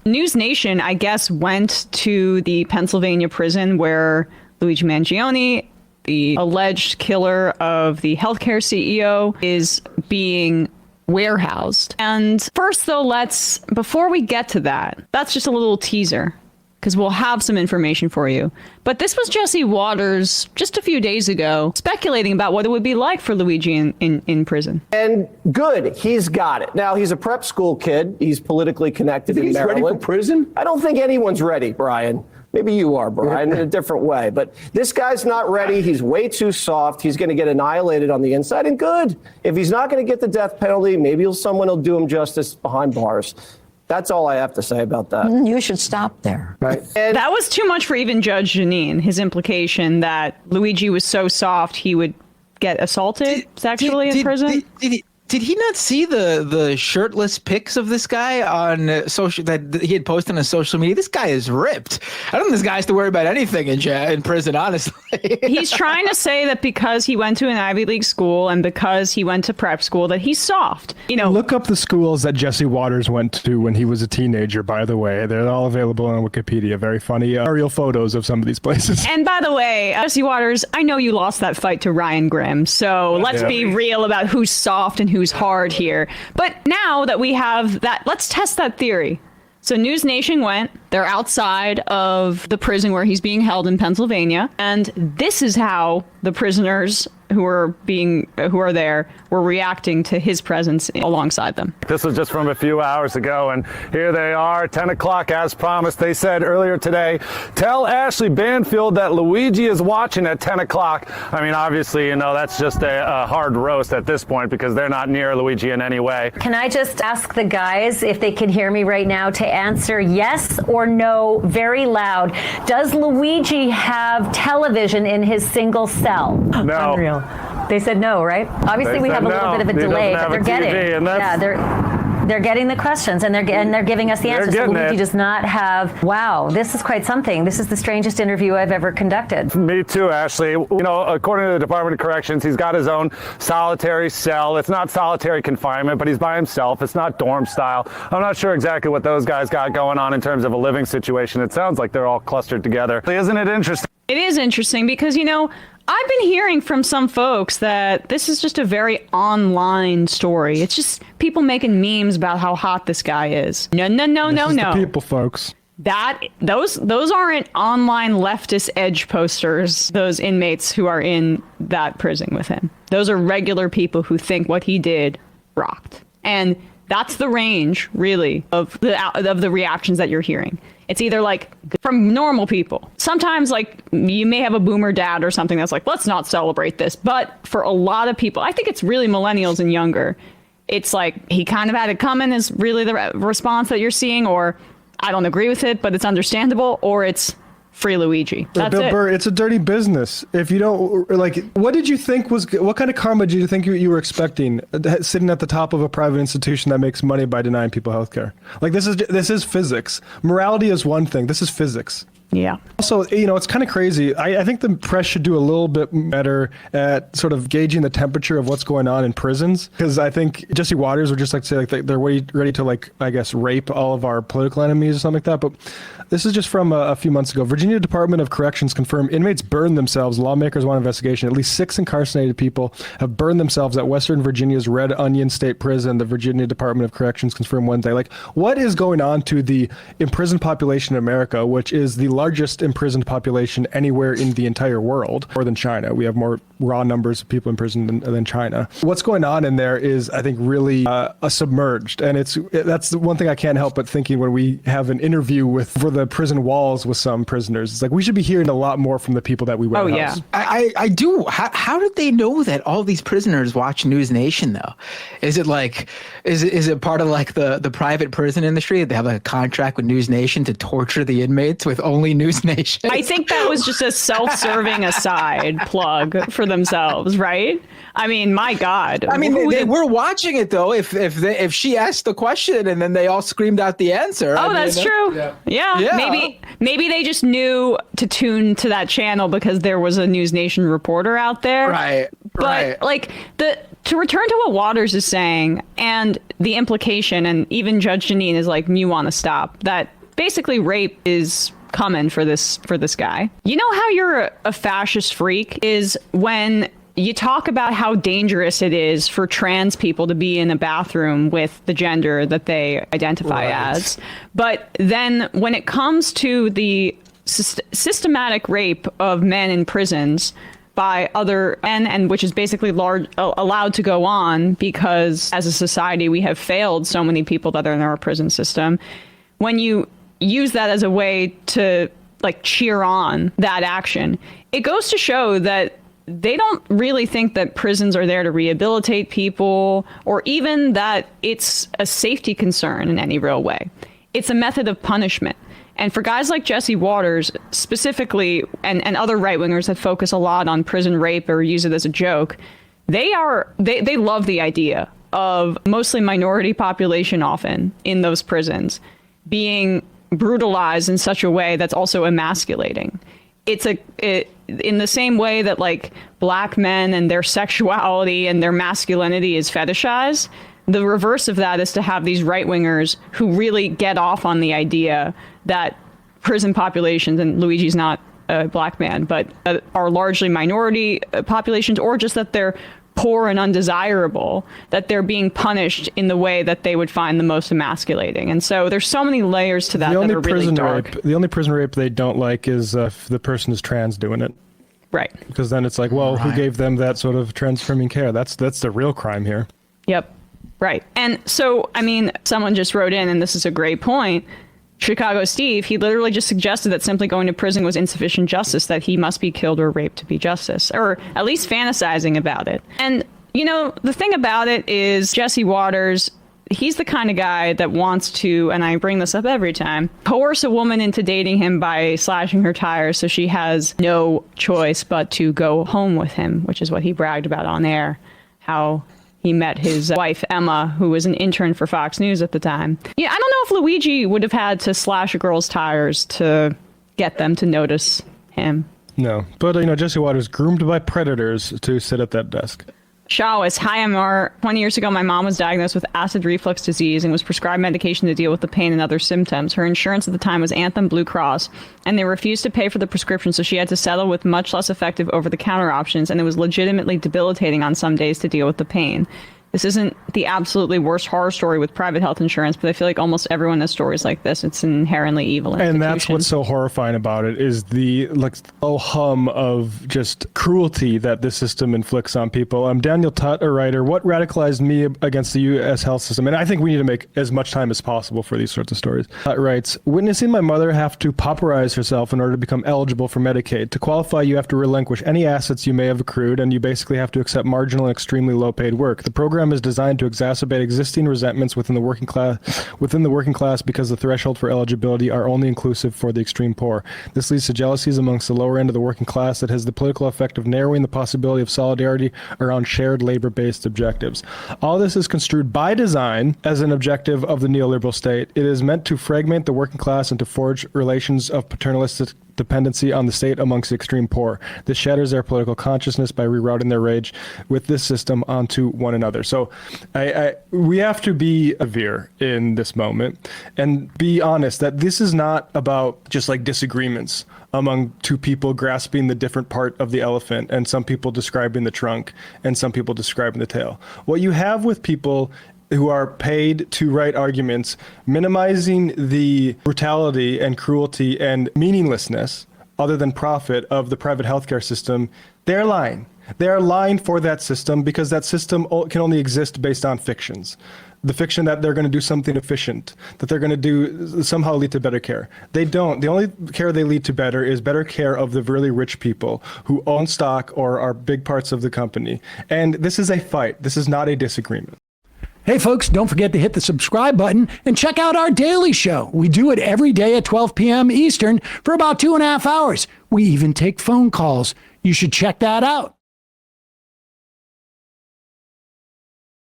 News Nation, I guess, went to the Pennsylvania prison where Luigi Mangione, the alleged killer of the healthcare CEO, is being warehoused. And first, though, before we get to that, that's just a little teaser, because we'll have some information for you. But this was Jesse Waters just a few days ago speculating about what it would be like for Luigi in prison. And good, he's got it. Now, he's a prep school kid. He's politically connected in Maryland. He's ready for prison? I don't think anyone's ready, Brian. Maybe you are, Brian, in a different way. But this guy's not ready. He's way too soft. He's going to get annihilated on the inside. And good. If he's not going to get the death penalty, maybe someone will do him justice behind bars. That's all I have to say about that. You should stop there. Right. And that was too much for even Judge Jeanine, his implication that Luigi was so soft he would get assaulted sexually in prison. Did he not see the shirtless pics of this guy on social that he had posted on social media? This guy is ripped. I don't think this guy has to worry about anything in prison, honestly. He's trying to say that because he went to an Ivy League school and because he went to prep school that he's soft. You know, look up the schools that Jesse Waters went to when he was a teenager, by the way. They're all available on Wikipedia. Very funny aerial photos of some of these places. And by the way, Jesse Waters, I know you lost that fight to Ryan Grimm, so let's be real about who's soft and who's hard here. But now that we have that, let's test that theory. So News Nation went, they're outside of the prison where he's being held in Pennsylvania. And this is how the prisoners who are there were reacting to his presence alongside them. This was just from a few hours ago, and here they are, 10 o'clock as promised. They said earlier today, tell Ashley Banfield that Luigi is watching at 10 o'clock. I mean, obviously, that's just a hard roast at this point because they're not near Luigi in any way. Can I just ask the guys if they can hear me right now to answer yes or no very loud? Does Luigi have television in his single cell? No. Unreal. They said no, right? Obviously, we have a little bit of a delay, but they're getting. They're getting the questions and they're giving us the answers. So Luigi does not have. Wow, this is quite something. This is the strangest interview I've ever conducted. Me too, Ashley. According to the Department of Corrections, he's got his own solitary cell. It's not solitary confinement, but he's by himself. It's not dorm style. I'm not sure exactly what those guys got going on in terms of a living situation. It sounds like they're all clustered together. Isn't it interesting? It is interesting because, I've been hearing from some folks that this is just a very online story. It's just people making memes about how hot this guy is. No. The people, folks. Those aren't online leftist edge posters, those inmates who are in that prison with him. Those are regular people who think what he did rocked. And that's the range, really, of the reactions that you're hearing. It's either like from normal people. Sometimes like you may have a boomer dad or something that's like, let's not celebrate this. But for a lot of people, I think it's really millennials and younger. It's like he kind of had it coming is really the response that you're seeing, or I don't agree with it, but it's understandable, or it's free Luigi. That's Bill it. Burr, it's a dirty business. If you don't what did you think what kind of karma did you think you were expecting sitting at the top of a private institution that makes money by denying people health care? This is physics. Morality is one thing. This is physics. Yeah. Also, it's kind of crazy. I think the press should do a little bit better at sort of gauging the temperature of what's going on in prisons, because I think Jesse Waters would just like to say they're ready to rape all of our political enemies or something like that. But this is just from a few months ago. Virginia Department of Corrections confirmed inmates burned themselves. Lawmakers want an investigation. At least 6 incarcerated people have burned themselves at Western Virginia's Red Onion State Prison. The Virginia Department of Corrections confirmed Wednesday. What is going on to the imprisoned population in America, which is the largest imprisoned population anywhere in the entire world, more than China? We have more raw numbers of people imprisoned than China. What's going on in there is, I think, really submerged. And that's the one thing I can't help but thinking when we have an interview for the prison walls with some prisoners. It's like we should be hearing a lot more from the people that we warehouse. Oh, yeah. I do. How did they know that all these prisoners watch News Nation, though? Is it is it part of the private prison industry? They have a contract with News Nation to torture the inmates with only News Nation? I think that was just a self-serving aside plug for themselves, right? I mean, my God. I mean, they were watching it, though. If she asked the question and then they all screamed out the answer. Oh, that's true. Yeah. Maybe they just knew to tune to that channel because there was a News Nation reporter out there. Right. But to return to what Waters is saying and the implication, and even Judge Jeanine is like, you want to stop, that basically rape is coming for this guy. You know how you're a fascist freak is when you talk about how dangerous it is for trans people to be in a bathroom with the gender that they identify as. But then when it comes to the systematic rape of men in prisons by other men, and which is basically allowed to go on because as a society we have failed so many people that are in our prison system, when you use that as a way to like cheer on that action, it goes to show that they don't really think that prisons are there to rehabilitate people or even that it's a safety concern in any real way. It's a method of punishment. And for guys like Jesse Waters specifically, and other right-wingers that focus a lot on prison rape or use it as a joke, they love the idea of mostly minority population often in those prisons being brutalized in such a way that's also emasculating. In the same way that like black men and their sexuality and their masculinity is fetishized, the reverse of that is to have these right-wingers who really get off on the idea that prison populations, and Luigi's not a black man, but are largely minority populations, or just that they're poor and undesirable, that they're being punished in the way that they would find the most emasculating. And so there's so many layers to that that are really dark. The only prison rape they don't like is if the person is trans doing it. Right. Because then it's like, well, who gave them that sort of transforming care? That's the real crime here. Yep. Right. And so, I mean, someone just wrote in, and this is a great point, Chicago Steve, he literally just suggested that simply going to prison was insufficient justice, that he must be killed or raped to be justice, or at least fantasizing about it. And, you know, the thing about it is Jesse Waters, he's the kind of guy that wants to, and I bring this up every time, coerce a woman into dating him by slashing her tires so she has no choice but to go home with him, which is what he bragged about on air, how he met his wife, Emma, who was an intern for Fox News at the time. Yeah, I don't know if Luigi would have had to slash a girl's tires to get them to notice him. No, but, you know, Jesse Waters groomed by predators to sit at that desk. Shawis, hi, MR. 20 years ago, my mom was diagnosed with acid reflux disease and was prescribed medication to deal with the pain and other symptoms. Her insurance at the time was Anthem Blue Cross, and they refused to pay for the prescription, so she had to settle with much less effective over-the-counter options, and it was legitimately debilitating on some days to deal with the pain. This isn't the absolutely worst horror story with private health insurance, but I feel like almost everyone has stories like this. It's an inherently evil institution. And that's what's so horrifying about it is the hum of just cruelty that this system inflicts on people. Daniel Tutt, a writer, what radicalized me against the U.S. health system? And I think we need to make as much time as possible for these sorts of stories. Tutt writes, witnessing my mother have to pauperize herself in order to become eligible for Medicaid. To qualify, you have to relinquish any assets you may have accrued, and you basically have to accept marginal and extremely low-paid work. The program is designed to exacerbate existing resentments within the working class because the threshold for eligibility are only inclusive for the extreme poor. This leads to jealousies amongst the lower end of the working class that has the political effect of narrowing the possibility of solidarity around shared labor-based objectives. All this is construed by design as an objective of the neoliberal state. It is meant to fragment the working class and to forge relations of paternalistic dependency on the state amongst the extreme poor. This shatters their political consciousness by rerouting their rage with this system onto one another. So we have to be severe in this moment and be honest that this is not about just like disagreements among two people grasping the different part of the elephant and some people describing the trunk and some people describing the tail. What you have with people who are paid to write arguments minimizing the brutality and cruelty and meaninglessness other than profit of the private healthcare system, they're lying. They are lying for that system because that system can only exist based on fictions. The fiction that they're going to do something efficient, that they're going to do somehow lead to better care. They don't. The only care they lead to better is better care of the really rich people who own stock or are big parts of the company. And this is a fight. This is not a disagreement. Hey folks, don't forget to hit the subscribe button and check out our daily show. We do it every day at 12 p.m. Eastern for about 2.5 hours. We even take phone calls. You should check that out.